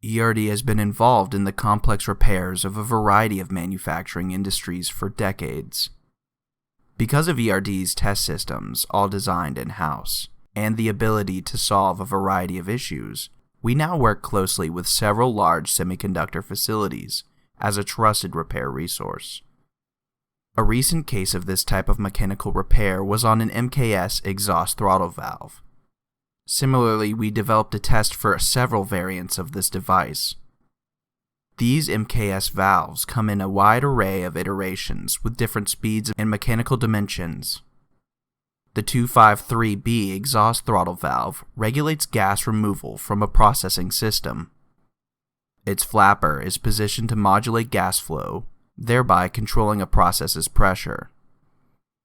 ERD has been involved in the complex repairs of a variety of manufacturing industries for decades. Because of ERD's test systems, all designed in-house, and the ability to solve a variety of issues, we now work closely with several large semiconductor facilities as a trusted repair resource. A recent case of this type of mechanical repair was on an MKS Exhaust Throttle Valve. Similarly, we developed a test for several variants of this device. These MKS valves come in a wide array of iterations with different speeds and mechanical dimensions. The 253B exhaust throttle valve regulates gas removal from a processing system. Its flapper is positioned to modulate gas flow, thereby controlling a process's pressure.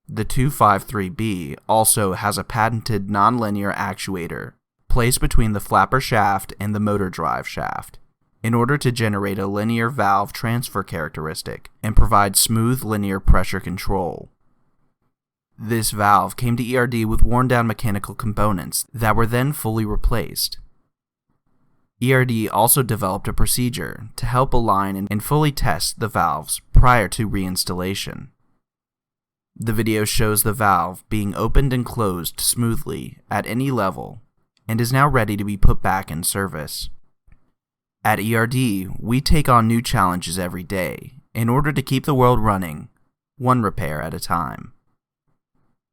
The 253B also has a patented nonlinear actuator placed between the flapper shaft and the motor drive shaft in order to generate a linear valve transfer characteristic and provide smooth linear pressure control. This valve came to ERD with worn-down mechanical components that were then fully replaced. ERD also developed a procedure to help align and fully test the valves prior to reinstallation. The video shows the valve being opened and closed smoothly at any level and is now ready to be put back in service. At ERD, we take on new challenges every day in order to keep the world running, one repair at a time.